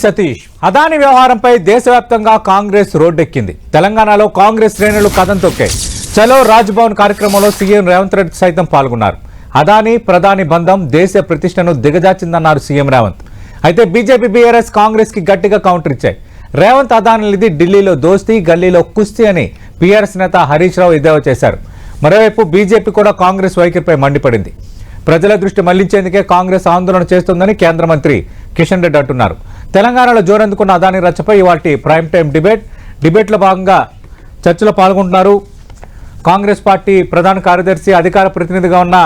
సతీష్ అదాని వ్యవహారంపై దేశవ్యాప్తంగా కాంగ్రెస్ రోడ్డెక్కింది. తెలంగాణలో కాంగ్రెస్ శ్రేణులు కథం తొక్కాయి. చలో రాజ్భవన్ కార్యక్రమంలో సీఎం రేవంత్ రెడ్డి సైతం పాల్గొన్నారు. అదాని ప్రధాని బంధం దేశ ప్రతిష్టను దిగజార్చిందన్నారు సీఎం రేవంత్. అయితే బీజేపీ బీఆర్ఎస్ కాంగ్రెస్ కి గట్టిగా కౌంటర్ ఇచ్చాయి. రేవంత్ అదానిది ఢిల్లీలో దోస్తీ గల్లీలో కుస్తీ అని బీఆర్ఎస్ నేత హరీష్ రావు ఎద్దేవా చేశారు. మరోవైపు బీజేపీ కూడా కాంగ్రెస్ వైఖరిపై మండిపడింది. ప్రజల దృష్టి మళ్లించేందుకే కాంగ్రెస్ ఆందోళన చేస్తుందని కేంద్ర మంత్రి కిషన్ రెడ్డి అంటున్నారు. తెలంగాణలో జోరందుకున్న అదాని రచ్చపై ఇవాల్టి ప్రైమ్ టైం డిబేట్లో భాగంగా చర్చలో పాల్గొంటున్నారు కాంగ్రెస్ పార్టీ ప్రధాన కార్యదర్శి అధికార ప్రతినిధిగా ఉన్న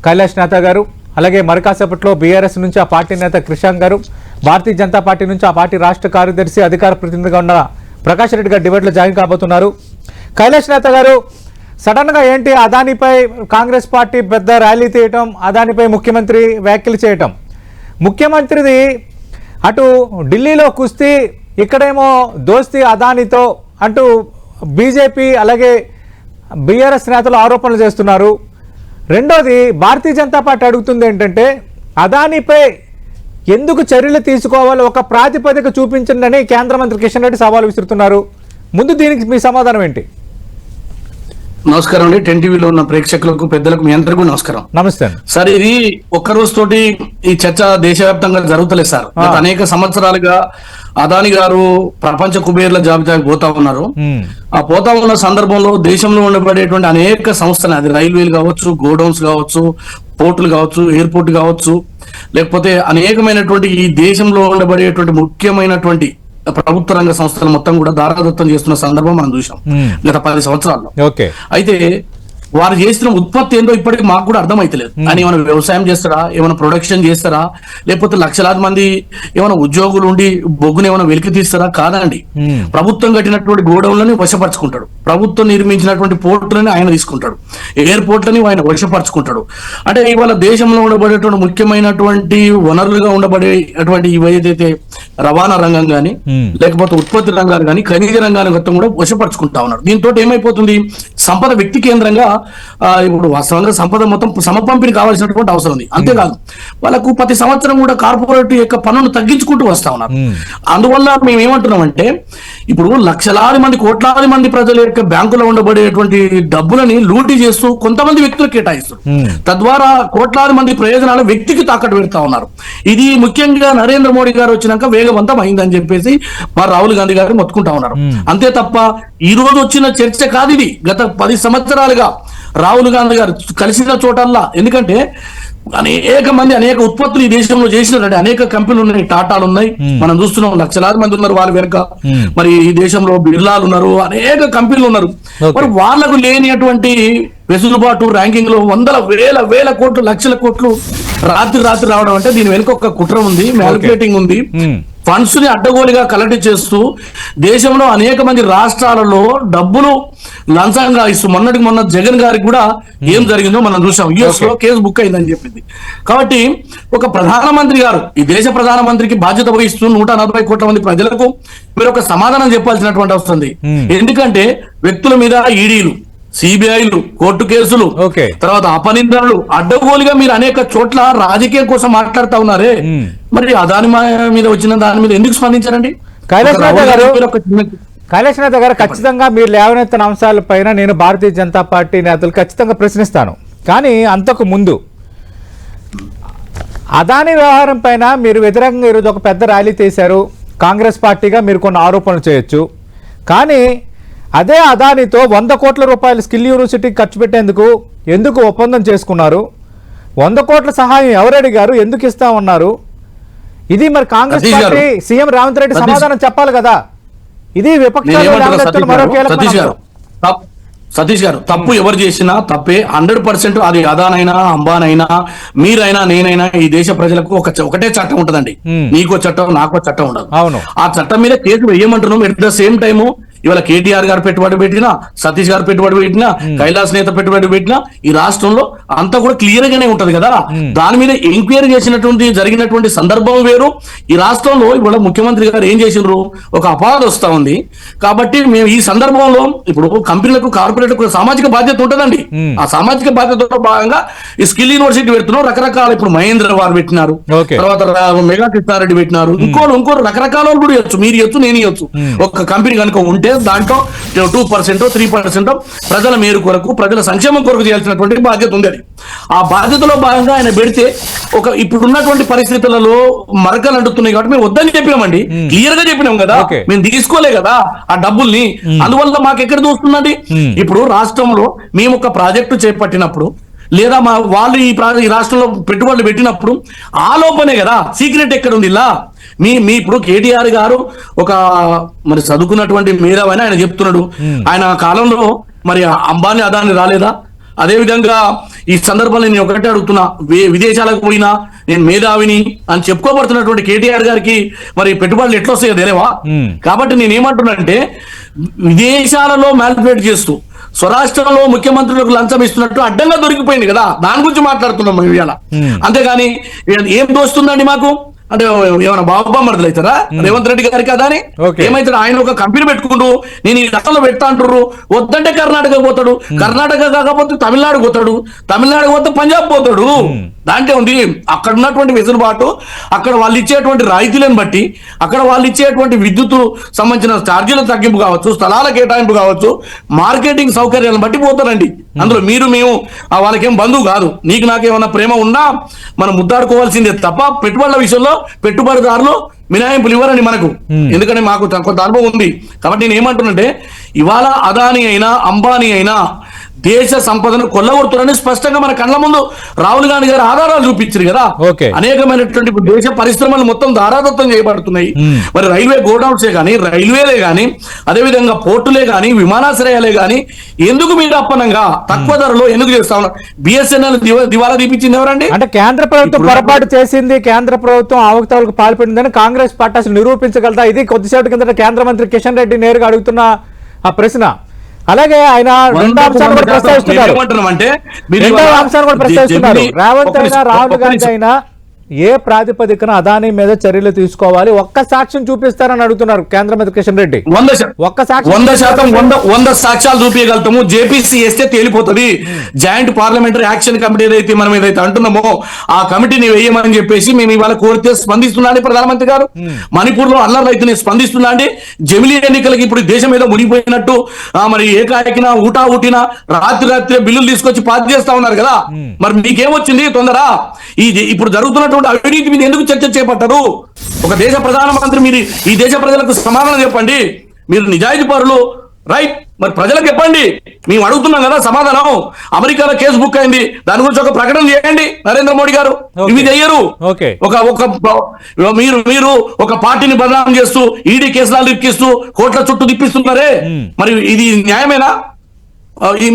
కైలాష్ నేత గారు, అలాగే మరికాసేపట్లో బీఆర్ఎస్ నుంచి ఆ పార్టీ నేత క్రిషాంక్ గారు, భారతీయ జనతా పార్టీ నుంచి ఆ పార్టీ రాష్ట్ర కార్యదర్శి అధికార ప్రతినిధిగా ఉన్న ప్రకాష్ రెడ్డి గారు డిబేట్లో జాయిన్ కాబోతున్నారు. కైలాష్ నేత గారు, సడన్ గా ఏంటి అదానిపై కాంగ్రెస్ పార్టీ పెద్ద ర్యాలీ తీయటం, అదానిపై ముఖ్యమంత్రి వ్యాఖ్యలు చేయటం? ముఖ్యమంత్రిది అటు ఢిల్లీలో కుస్తీ, ఇక్కడేమో దోస్తీ అదానితో అంటూ బీజేపీ అలాగే బీఆర్ఎస్ నేతలు ఆరోపణలు చేస్తున్నారు. రెండోది భారతీయ జనతా పార్టీ అడుగుతుంది ఏంటంటే అదానిపై ఎందుకు చర్యలు తీసుకోవాలో ఒక ప్రాతిపదిక చూపించండి కేంద్ర మంత్రి కిషన్ రెడ్డి సవాల్ విసురుతున్నారు. ముందు దీనికి మీ సమాధానం ఏంటి? నమస్కారం అండి. 10 టీవీలో ఉన్న ప్రేక్షకులకు పెద్దలకు మీ అందరికీ నమస్కారం. నమస్తే సార్. ఇది ఒక్క రోజు తోటి ఈ చర్చ దేశవ్యాప్తంగా జరుగుతలేదు సార్. గత అనేక సంవత్సరాలుగా అదాని గారు ప్రపంచ కుబేర్ల జాబితాకి పోతా ఉన్నారు. ఆ పోతా ఉన్న సందర్భంలో దేశంలో ఉండబడేటువంటి అనేక సంస్థలు, అది రైల్వేలు కావచ్చు, గోడౌన్స్ కావచ్చు, పోర్టులు కావచ్చు, ఎయిర్పోర్ట్ కావచ్చు, లేకపోతే అనేకమైనటువంటి ఈ దేశంలో ఉండబడేటువంటి ముఖ్యమైనటువంటి ప్రభుత్వ రంగ సంస్థలు మొత్తం కూడా దారాదత్తం చేస్తున్న సందర్భం మనం చూసాం గత 10 సంవత్సరాల్లో. అయితే వారు చేసిన ఉత్పత్తి ఏందో ఇప్పటికి మాకు కూడా అర్థమైతలేదు. అని ఏమైనా వ్యవసాయం చేస్తారా, ఏమైనా ప్రొడక్షన్ చేస్తారా, లేకపోతే లక్షలాది మంది ఏమైనా ఉద్యోగులు ఉండి బొగ్గును ఏమైనా వెలికి తీస్తారా? కాదండి. ప్రభుత్వం కట్టినటువంటి గోడౌన్లని వశపరుచుకుంటాడు, ప్రభుత్వం నిర్మించినటువంటి పోర్టులని ఆయన తీసుకుంటాడు, ఎయిర్పోర్ట్లని ఆయన వశపరుచుకుంటాడు. అంటే ఇవాళ దేశంలో ఉండబడేటువంటి ముఖ్యమైనటువంటి వనరులుగా ఉండబడేటువంటి ఏదైతే రవాణా రంగం కానీ, లేకపోతే ఉత్పత్తి రంగాలు కానీ, ఖనిజ రంగాన్ని మొత్తం కూడా వశపరుచుకుంటా ఉన్నారు. దీంతో ఏమైపోతుంది, సంపద వ్యక్తి కేంద్రంగా ఇప్పుడు వాస్తవంగా సంపద మొత్తం సమపంపిణీ కావాల్సినటువంటి అవసరం ఉంది. అంతేకాదు వాళ్ళకు ప్రతి సంవత్సరం కూడా కార్పొరేట్ యొక్క పన్నును తగ్గించుకుంటూ వస్తా ఉన్నారు. అందువల్ల మేము ఏమంటున్నామంటే ఇప్పుడు లక్షలాది మంది, కోట్లాది మంది ప్రజల యొక్క బ్యాంకులో ఉండబడేటువంటి డబ్బులని లూటీ చేస్తూ కొంతమంది వ్యక్తులు కేటాయిస్తారు. తద్వారా కోట్లాది మంది ప్రయోజనాలు వ్యక్తికి తాకట్టు పెడతా ఉన్నారు. ఇది ముఖ్యంగా నరేంద్ర మోడీ గారు వచ్చినాక వేగవంతం అయిందని చెప్పేసి మా రాహుల్ గాంధీ గారు మొత్తుకుంటా ఉన్నారు. అంతే తప్ప ఈ రోజు వచ్చిన చర్చ కాదు ఇది. గత 10 సంవత్సరాలుగా రాహుల్ గాంధీ గారు కలిసిన చోటల్లా, ఎందుకంటే అనేక మంది అనేక ఉత్పత్తులు ఈ దేశంలో చేసినారంటే అనేక కంపెనీలు ఉన్నాయి, టాటాలు ఉన్నాయి, మనం చూస్తున్నాం, లక్షలాది మంది ఉన్నారు వాళ్ళ వెనుక. మరి ఈ దేశంలో బిర్లాలు ఉన్నారు, అనేక కంపెనీలు ఉన్నారు. మరి వాళ్లకు లేనిటువంటి వెసులుబాటు ర్యాంకింగ్ లో వందల వేల కోట్లు, లక్షల కోట్లు రాత్రి రావడం అంటే దీని వెనుక ఒక కుట్ర ఉంది, మ్యానిపులేటింగ్ ఉంది. ఫండ్స్ ని అడ్డగోలుగా కలెక్ట్ చేస్తూ దేశంలో అనేక మంది రాష్ట్రాలలో డబ్బులు లంచంగా ఇస్తూ మొన్న జగన్ గారికి కూడా ఏం జరిగిందో మనం చూసాం. యుఎస్ లో కేసు బుక్ అయిందని చెప్పింది. కాబట్టి ఒక ప్రధానమంత్రి గారు, ఈ దేశ ప్రధానమంత్రికి బాధ్యత వహిస్తూ 140 కోట్ల మంది ప్రజలకు మీరు ఒక సమాధానం చెప్పాల్సినటువంటి అవసరం ఉంది. ఎందుకంటే వ్యక్తుల మీద ఈడీలు, సిబిఐలు, కోర్టు కేసులు, తర్వాత అపనిందనలు, అడ్డగోలుగా మీరు అనేక చోట్ల రాజకీయం కోసం మాట్లాడుతా ఉన్నారే. మరి అదాని మీద వచ్చిన దాని మీద ఎందుకు స్పందించారండి? కైలాష్ నేత గారు, ఖచ్చితంగా మీరు లేవనెత్తిన అంశాలపైన నేను భారతీయ జనతా పార్టీ నేతలు ఖచ్చితంగా ప్రశ్నిస్తాను. కానీ అంతకు ముందు అదాని వ్యవహారం పైన మీరు వ్యతిరేకంగా ఈరోజు ఒక పెద్ద ర్యాలీ తీశారు. కాంగ్రెస్ పార్టీగా మీరు కొన్ని ఆరోపణలు చేయొచ్చు, కానీ అదే అదానితో 100 కోట్ల రూపాయలు స్కిల్ యూనివర్సిటీకి ఖర్చు పెట్టేందుకు ఎందుకు ఒప్పందం చేసుకున్నారు? 100 కోట్ల సహాయం ఎవరు అడిగారు, ఎందుకు ఇస్తా ఉన్నారు? ఇది మరి కాంగ్రెస్ పార్టీ సీఎం రేవంత్ రెడ్డి సమాధానం చెప్పాలి కదా. ఇది విపక్షాలు మరో సతీష్ గారు, తప్పు ఎవరు చేసినా తప్పే. 100% అది అదానైనా, అంబానైనా, మీరైనా, నేనైనా ఈ దేశ ప్రజలకు ఒకటే చట్టం ఉంటదండి. నీకో చట్టం, నాకో చట్టం ఉండదు. ఆ చట్టం మీద కేసు వేయమంటున్నాం. ఎట్ ద సేమ్ టైము ఇవాళ కేటీఆర్ గారు పెట్టుబడి పెట్టినా, సతీష్ గారు పెట్టుబడి పెట్టినా, కైలాస్ నేత పెట్టుబడి పెట్టినా ఈ రాష్ట్రంలో అంతా కూడా క్లియర్ గానే ఉంటది కదా. దాని మీద ఎంక్వైరీ చేసినటువంటి జరిగినటువంటి సందర్భం వేరు. ఈ రాష్ట్రంలో ఇవాళ ముఖ్యమంత్రి గారు ఏం చేసినారు, ఒక అపాధ వస్తా ఉంది. కాబట్టి మేము ఈ సందర్భంలో ఇప్పుడు కంపెనీలకు, కార్పొరేట్లకు సామాజిక బాధ్యత ఉంటుందండి. ఆ సామాజిక బాధ్యతలో భాగంగా ఈ స్కిల్ యూనివర్సిటీ పెడుతున్నాం. రకరకాల ఇప్పుడు మహేంద్ర వారు పెట్టినారు, తర్వాత మెగా కృష్ణారెడ్డి పెట్టినారు, ఇంకోరు రకరకాల వాళ్ళు కూడా ఇవ్వచ్చు. మీరు ఇవ్వచ్చు, నేను ఇవ్వచ్చు. ఒక కంపెనీ కనుక ఉంటే దాంట్లో 2% 3% ప్రజల మేలు కొరకు, ప్రజల సంక్షేమం కొరకు చేయాల్సినటువంటి బాధ్యత ఉంది. ఆ బాధ్యతలో భాగంగా ఆయన పెడితే ఇప్పుడు ఉన్నటువంటి పరిస్థితులలో మరకలు అంటున్నాయి కాబట్టి మేము వద్దని చెప్పినామండి. క్లియర్ గా చెప్పినాం కదా, మేము తీసుకోలే కదా ఆ డబ్బుల్ని. అందువల్ల మాకు ఎక్కడ దోస్తుందండి. ఇప్పుడు రాష్ట్రంలో మేము ఒక ప్రాజెక్టు చేపట్టినప్పుడు లేదా వాళ్ళు ఈ రాష్ట్రంలో పెట్టుబడులు పెట్టినప్పుడు ఆలోపనే కదా, సీక్రెట్ ఎక్కడ ఉంది ఇలా. మీ ఇప్పుడు కేటీఆర్ గారు ఒక మరి చదువుకున్నటువంటి మేధావని ఆయన చెప్తున్నాడు. ఆయన కాలంలో మరి అంబానీ అదాని రాలేదా? అదే విధంగా ఈ సందర్భంలో నేను ఒకటే అడుగుతున్నా, విదేశాలకు పోయినా నేను మేధావిని అని చెప్పుకోబడుతున్నటువంటి కేటీఆర్ గారికి మరి పెట్టుబడులు ఎట్లా వస్తాయో తెలియవా? కాబట్టి నేను ఏమంటున్నానంటే, విదేశాలలో మ్యానిపులేట్ చేస్తూ స్వరాష్ట్రంలో ముఖ్యమంత్రులకు లంచం ఇస్తున్నట్టు అడ్డంగా దొరికిపోయింది కదా, దాని గురించి మాట్లాడుతున్నాం మేము ఇవాళ. అంతేగాని ఏం దోస్తుందండి మాకు అంటే ఏమైనా బాబా మరదలు అవుతారా రేవంత్ రెడ్డి గారికి? అదాని ఏమైతాడు? ఆయన ఒక కంపెనీ పెట్టుకుంటూ నేను ఈ రకంలో పెడతా అంటారు. వద్దంటే కర్ణాటక పోతాడు, కర్ణాటక కాకపోతే తమిళనాడు పోతాడు, తమిళనాడు పోతే పంజాబ్ పోతాడు. దాంట్లో ఉంది అక్కడ ఉన్నటువంటి వెసులుబాటు, అక్కడ వాళ్ళు ఇచ్చేటువంటి రాయితీలను బట్టి, అక్కడ వాళ్ళు ఇచ్చేటువంటి విద్యుత్ సంబంధించిన ఛార్జీల తగ్గింపు కావచ్చు, స్థలాల కేటాయింపు కావచ్చు, మార్కెటింగ్ సౌకర్యాలను బట్టి పోతారండి. అందులో మేము వాళ్ళకేం బంధువు కాదు. నీకు నాకేమన్నా ప్రేమ ఉన్నా మనం ముద్దాడుకోవాల్సిందే తప్ప పెట్టుబడుల విషయంలో పెట్టుబడిదారులు మినహాయింపులు ఇవ్వరండి మనకు. ఎందుకంటే మాకు కొంత అనుభవం ఉంది. కాబట్టి నేను ఏమంటున్నంటే, ఇవాళ అదాని అయినా అంబానీ అయినా దేశ సంపదను కొల్లగొడుతున్నారని స్పష్టంగా మన కళ్ళ ముందు రాహుల్ గాంధీ గారు ఆధారాలు చూపించారు కదా. అనేకమైనటువంటి దేశ పరిశ్రమలు మొత్తం దారాదత్తం చేయబడుతున్నాయి. మరి రైల్వే గోడౌన్సే కానీ, రైల్వేలే కానీ, అదేవిధంగా పోర్టులే కానీ, విమానాశ్రయాలే కానీ ఎందుకు మీరు అప్పనంగా తక్కువ ధరలో ఎందుకు చేస్తా ఉన్నారు? బిఎస్ఎన్ఎల్ దివాలా తీపించింది ఎవరండి? అంటే కేంద్ర ప్రభుత్వం పొరపాటు చేసింది, కేంద్ర ప్రభుత్వం అవకతవకలకు పాల్పడిందని కాంగ్రెస్ పార్టీ అసలు నిరూపించగలదా? ఇది కొద్దిసేపటి కిందట కేంద్ర మంత్రి కిషన్ రెడ్డి నేరుగా అడుగుతున్న ఆ ప్రశ్న. అలాగే ఆయన రెండో అంశాన్ని కూడా ప్రస్తావిస్తున్నారు. రేవంత్ అయినా రాహుల్ గాంధీ అయినా ఏ ప్రాతిపదికన అదానీ మీద చర్యలు తీసుకోవాలి, ఒక్క సాక్ష్యం చూపిస్తారని అడుగుతున్నారు కేంద్ర మంత్రి కిషన్ రెడ్డి. 100% సాక్ష్యాలు చూపించగలుగుతాము. జేపీసీ వేస్తే తేలిపోతుంది. జాయింట్ పార్లమెంటరీ యాక్షన్ కమిటీ ఏదైతే మనం ఏదైతే అంటున్నామో ఆ కమిటీని వేయమని చెప్పేసి మేము ఇవాళ కోరితే స్పందిస్తున్నాండి ప్రధానమంత్రి గారు. మణిపూర్ లో అల్లర్లు అయితే స్పందిస్తున్నాండి. జమిలీ ఎన్నికలకి ఇప్పుడు దేశం మీద మునిగిపోయినట్టు మరి ఏకాకినా ఊటా ఊటినా రాత్రి బిల్లులు తీసుకొచ్చి పాస్ చేస్తా ఉన్నారు కదా. మరి మీకేమొచ్చింది తొందర? ఇప్పుడు జరుగుతున్నటువంటి అవినీతి మీద ఎందుకు చర్చ చేపట్టారు? ఒక దేశ ప్రధానమంత్రి మీరు ఈ దేశ ప్రజలకు సమాధానం చెప్పండి. మీరు నిజాయితీ పరులు, రైట్? మరి ప్రజలకు చెప్పండి. మేము అడుగుతున్నాం కదా సమాధానం. అమెరికాలో కేసు బుక్ అయింది, దాని గురించి ఒక ప్రకటన చేయండి నరేంద్ర మోడీ గారు. ఇవి చెయ్యరు. మీరు ఒక పార్టీని బదనాం చేస్తూ ఈడీ కేసులు ఇరికిస్తూ కోట్ల చుట్టూ తిప్పిస్తున్నారే, మరి ఇది న్యాయమేనా?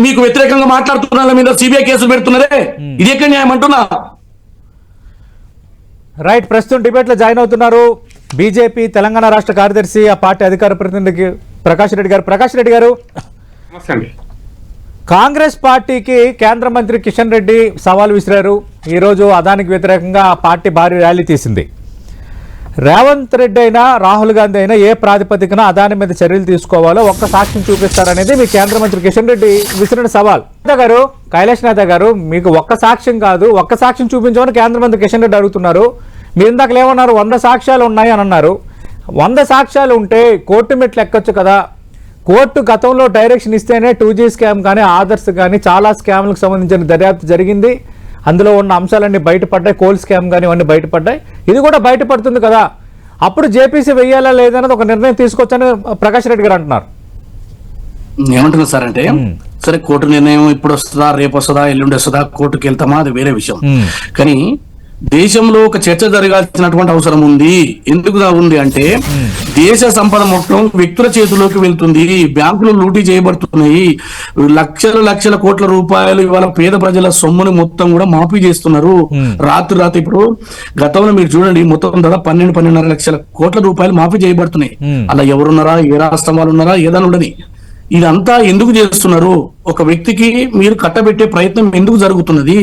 మీకు వ్యతిరేకంగా మాట్లాడుతున్న మీద సిబిఐ కేసులు పెడుతున్నారే, ఇది ఎక్కడ న్యాయం అంటున్నా? రైట్. ప్రస్తుతం డిబేట్ లో జాయిన్ అవుతున్నారు బీజేపీ తెలంగాణ రాష్ట్ర కార్యదర్శి, ఆ పార్టీ అధికార ప్రతినిధి ప్రకాష్ రెడ్డి గారు. ప్రకాష్ రెడ్డి గారు, కాంగ్రెస్ పార్టీకి కేంద్ర మంత్రి కిషన్ రెడ్డి సవాల్ విసిరారు. ఈరోజు అదానికి వ్యతిరేకంగా ఆ పార్టీ భారీ ర్యాలీ తీసింది. రేవంత్ రెడ్డి అయినా రాహుల్ గాంధీ అయినా ఏ ప్రాతిపదికన అదాని మీద చర్యలు తీసుకోవాలో ఒక్క సాక్ష్యం చూపిస్తారనేది మీ కేంద్ర మంత్రి కిషన్ రెడ్డి విసిరిన సవాల్. గారు, కైలాష్ నేత గారు, మీకు ఒక్క సాక్ష్యం కాదు, ఒక్క సాక్ష్యం చూపించమని కేంద్ర మంత్రి కిషన్ రెడ్డి అడుగుతున్నారు. మీరు ఇందాక ఏమన్నారు? 100 సాక్ష్యాలు ఉన్నాయి అని అన్నారు. 100 సాక్ష్యాలు ఉంటే కోర్టు మెట్లు ఎక్కొచ్చు కదా. కోర్టు గతంలో డైరెక్షన్ ఇస్తేనే 2G స్కామ్ కానీ, ఆదర్శ్ కానీ చాలా స్కామ్లకు సంబంధించిన దర్యాప్తు జరిగింది. అందులో ఉన్న అంశాలన్నీ బయటపడ్డాయి. కోల్ స్కామ్ కానీ ఇవన్నీ బయటపడ్డాయి. ఇది కూడా బయటపడుతుంది కదా. అప్పుడు జేపీసీ వెయ్యాలా లేదన్నది ఒక నిర్ణయం తీసుకొచ్చని ప్రకాష్ రెడ్డి గారు అంటున్నారు. ఏమంటున్నారు సార్ అంటే, సరే కోర్టు నిర్ణయం ఇప్పుడు వస్తుందా, రేపు వస్తుందా, ఎల్లుండి వస్తుందా, కోర్టుకి వెళ్తామా, అది వేరే విషయం. కానీ దేశంలో ఒక చర్చ జరగాల్సినటువంటి అవసరం ఉంది. ఎందుకు ఉంది అంటే దేశ సంపద మొత్తం వ్యక్తుల చేతిలోకి వెళ్తుంది, బ్యాంకులు లూటీ చేయబడుతున్నాయి, లక్షల కోట్ల రూపాయలు ఇవాళ పేద ప్రజల సొమ్ముని మొత్తం కూడా మాఫీ చేస్తున్నారు. రాత్రి ఇప్పుడు గతంలో మీరు చూడండి, మొత్తం దాదాపు 12-12.5 లక్షల కోట్ల రూపాయలు మాఫీ చేయబడుతున్నాయి. అలా ఎవరున్నారా, ఏ రాష్ట్రం వాళ్ళు ఉన్నారా, ఏదైనా ఉండని, ఇదంతా ఎందుకు చేస్తున్నారు? ఒక వ్యక్తికి మీరు కట్టబెట్టే ప్రయత్నం ఎందుకు జరుగుతున్నది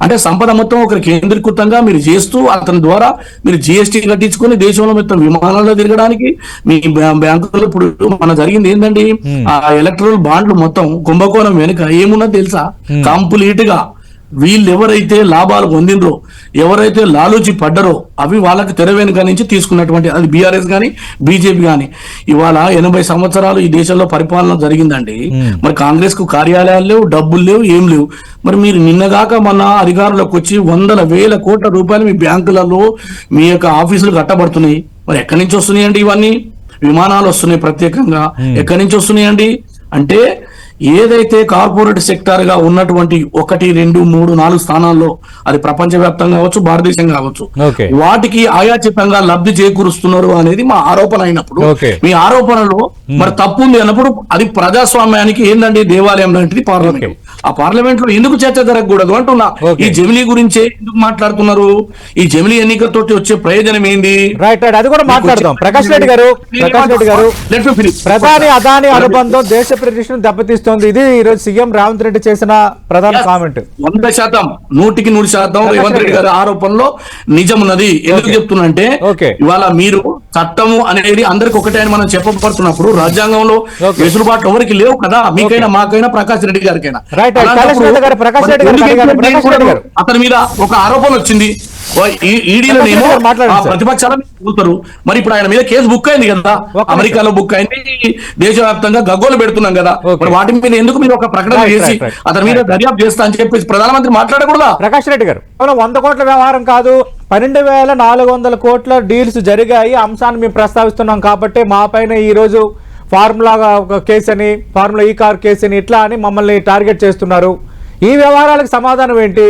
అంటే సంపద మొత్తం ఒకరి కేంద్రీకృతంగా మీరు చేస్తూ అతని ద్వారా మీరు జిఎస్టీ కట్టించుకొని దేశంలో మొత్తం విమానాల్లో తిరగడానికి మీ బ్యాంకులో ఇప్పుడు మన జరిగింది ఏంటండి, ఆ ఎలక్ట్రల్ బాండ్లు మొత్తం కుంభకోణం వెనుక ఏమున్నది తెలుసా? కంప్లీట్ గా వీళ్ళు ఎవరైతే లాభాలు పొందినరో, ఎవరైతే లాలూచి పడ్డరో అవి వాళ్ళకి తెర వెనుక నుంచి తీసుకున్నటువంటి, అది బీఆర్ఎస్ గాని బీజేపీ గాని. ఇవాళ 80 సంవత్సరాలు ఈ దేశంలో పరిపాలన జరిగిందండి. మరి కాంగ్రెస్ కు కార్యాలయాలు లేవు, డబ్బులు లేవు, ఏం లేవు. మరి మీరు నిన్నగాక మన అధికారంలోకి వచ్చి 100,000 కోట్ల రూపాయలు మీ బ్యాంకులలో మీ యొక్క ఆఫీసులు కట్టబడుతున్నాయి. మరి ఎక్కడి నుంచి వస్తున్నాయండి ఇవన్నీ? విమానాలు వస్తున్నాయి ప్రత్యేకంగా, ఎక్కడి నుంచి వస్తున్నాయండి అంటే ఏదైతే కార్పొరేట్ సెక్టార్ గా ఉన్నటువంటి 1, 2, 3, 4 స్థానాల్లో, అది ప్రపంచవ్యాప్తంగా కావచ్చు, భారతదేశం కావచ్చు, వాటికి ఆయాచితంగా లబ్ధి చేకూరుస్తున్నారు అనేది మా ఆరోపణ అయినప్పుడు, మీ ఆరోపణలో మరి తప్పు ఉంది అన్నప్పుడు అది ప్రజాస్వామ్యానికి ఏంటంటే దేవాలయం లాంటిది పార్లమెంట్. ఆ పార్లమెంట్ లో ఎందుకు చర్చ జరగకూడదు అంటున్నా. ఈ జమిలీ గురించే ఎందుకు మాట్లాడుతున్నారు? ఈ జమిలీ ఎన్నికలతో వచ్చే ప్రయోజనం ఏంది? అది కూడా మాట్లాడదాం. ప్రకాష్ రెడ్డి గారు, ప్రధాని అదాని అనుబంధం దేశ ప్రతిష్టను దెబ్బతీస్తుంది. ఇది ఈ రోజు సీఎం రేవంత్ రెడ్డి చేసిన ప్రధాన కామెంట్. 100%, 100% రేవంత్ రెడ్డి గారి ఆరోపణలో నిజమున్నది. ఎందుకు చెప్తున్నా అంటే ఇవాళ మీరు చట్టము అనేది అందరికి ఒకటే అని మనం చెప్పబడుతున్నప్పుడు రాజ్యాంగంలో వెసులుబాట్లు ఎవరికి లేవు కదా, మీకైనా మాకైనా ప్రకాష్ రెడ్డి గారికైనా. అతని మీద ఒక ఆరోపణ వచ్చింది, ఈడీలో ప్రతిపక్షాలను కూతారు. మరి ఇప్పుడు ఆయన మీద కేసు బుక్ అయింది కదా, అమెరికాలో బుక్ అయింది, దేశవ్యాప్తంగా గగ్గోలు పెడుతున్నాం కదా. మరి వాటి మీద ఎందుకు మీరు ఒక ప్రకటన చేసి అతని మీద దర్యాప్తు చేస్తా అని చెప్పేసి ప్రధానమంత్రి మాట్లాడకూడదా? ప్రకాష్ రెడ్డి గారు, 100 కోట్ల వ్యవహారం కాదు, 12,400 కోట్ల డీల్స్ జరిగాయి అంశాన్ని మేము ప్రస్తావిస్తున్నాం కాబట్టి మా పైన ఈ రోజు ఫార్ములా కేసు అని, ఫార్ములా ఈ కార్ కేసు అని, ఇట్లా అని మమ్మల్ని టార్గెట్ చేస్తున్నారు. ఈ వ్యవహారాలకు సమాధానం ఏంటి?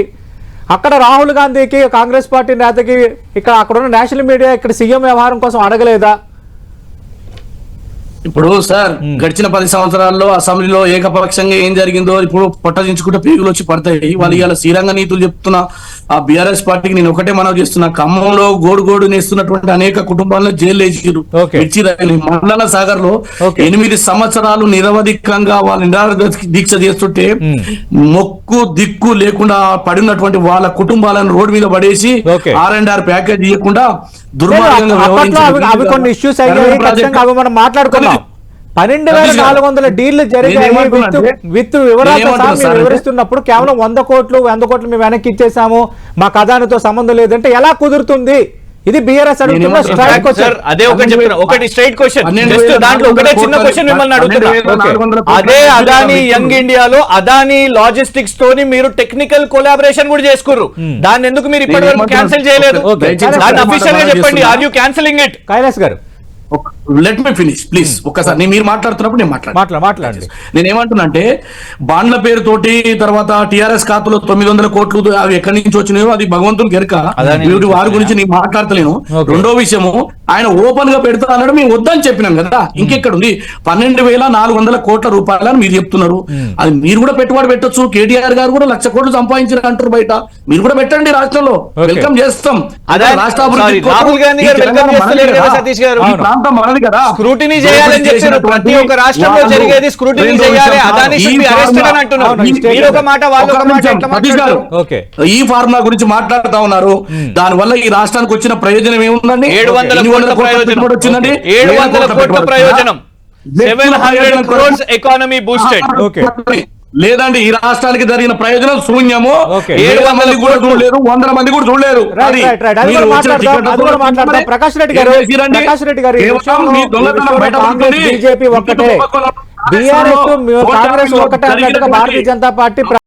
అక్కడ రాహుల్ గాంధీకి, కాంగ్రెస్ పార్టీ నేతకి, అక్కడ ఉన్న నేషనల్ మీడియా ఇక్కడ సీఎం వ్యవహారం కోసం అడగలేదా? ఇప్పుడు సార్ గడిచిన 10 సంవత్సరాల్లో అసెంబ్లీలో ఏకపక్షంగా ఏం జరిగిందో ఇప్పుడు పొట్టదించుకుంటే పేగులు వచ్చి పడతాయి. వాళ్ళు ఇవాళ శ్రీరంగ నీతులు చెప్తున్నా ఆ బీఆర్ఎస్ పార్టీకి నేను ఒకటే మనం చేస్తున్నా, ఖమ్మంలో గోడు నేస్తున్నటువంటి అనేక కుటుంబాలను జైలు వేసిరు. మండల సాగర్ లో 8 సంవత్సరాలు నిరవధికంగా వాళ్ళు నిరాహార దీక్ష చేస్తుంటే మొక్కు దిక్కు లేకుండా పడినటువంటి వాళ్ళ కుటుంబాలను రోడ్డు మీద పడేసి R&R ప్యాకేజ్ ఇవ్వకుండా దుర్మార్గంగా మాట్లాడుకున్నాం. 12,400 డీళ్లు జరిగాయి విత్ వివరిస్తున్నప్పుడు కేవలం 100 కోట్లు మేము వెనక్కి ఇచ్చేసాము, మా అదానితో సంబంధం లేదంటే ఎలా కుదురుతుంది? ఇది బీఆర్ఎస్ అడుగుతున్న స్ట్రైట్ క్వశ్చన్. అదే ఒకటి స్ట్రైట్ క్వశ్చన్. దాంట్లో ఒకటే చిన్న క్వశ్చన్ మిమ్మల్ని అడుగుతున్నా. అదే అదాని యంగ్ ఇండియాలో అదాని లాజిస్టిక్స్ తోని మీరు టెక్నికల్ కొలాబరేషన్ కూడా చేసుకుర్రు. దాన్ని ఎందుకు మీరు ఇప్పటి వరకు క్యాన్సిల్ చేయలేదు? దాన్ని అఫీషియల్ గా చెప్పండి. Are you cancelling it? Kailash గారు, లెట్ మీ ఫినిష్ ప్లీజ్. ఒక్కసారి మీరు మాట్లాడుతున్నప్పుడు నేను మాట్లాడండి. నేనేమంటున్నా అంటే బాండ్ల పేరుతోటి తర్వాత టిఆర్ఎస్ ఖాతాలో 900 కోట్లు అవి ఎక్కడి నుంచి వచ్చినాయో అది భగవంతుని గెరక, వారి గురించి నేను మాట్లాడతలేను. రెండో విషయము, ఆయన ఓపెన్ గా పెడతా అన్నాడు, మేము వద్దని చెప్పినాం కదా. ఇంకెక్కడ ఉంది? 12,400 కోట్ల రూపాయలని మీరు చెప్తున్నారు. అది మీరు కూడా పెట్టుబడి పెట్టొచ్చు. కేటీఆర్ గారు కూడా 1,00,000 కోట్లు సంపాదించారు అంటారు బయట. మీరు కూడా పెట్టండి, రాష్ట్రంలో వెల్కమ్ చేస్తాం. రాష్ట్ర మనది కదా, స్క్రూటినీ చేయాలని చెప్పారు. ప్రతి ఒక్క రాష్ట్రంలో జరిగేది స్క్రూటినీ చేయాలి. అదాని షుడ్ బి అరెస్టెడ్ అని అంటున్నారు. మీరు ఒక మాట, వాళ్ళు ఒక మాట, ఎట్లా మాట్లాడతారు? ఈ ఫార్ములా గురించి మాట్లాడుతా ఉన్నారు. దాని వల్ల ఈ రాష్ట్రానికి వచ్చిన ప్రయోజనం ఏముందండి? 700 కోట్ల ప్రయోజనం వచ్చింది. 700 కోట్ల ప్రయోజనం, 700 crores ఎకానమీ బూస్టెడ్. లేదండి, ఈ రాష్ట్రానికి జరిగిన ప్రయోజనం శూన్యము. 700 మంది కూడా చూడలేరు, 100 మంది కూడా చూడలేరు. ప్రకాష్ రెడ్డి గారు, బీజేపీ ఒక్కటే, బీఆర్ఎస్ కాంగ్రెస్ ఒక్కటే అన్నట్టుగా భారతీయ జనతా పార్టీ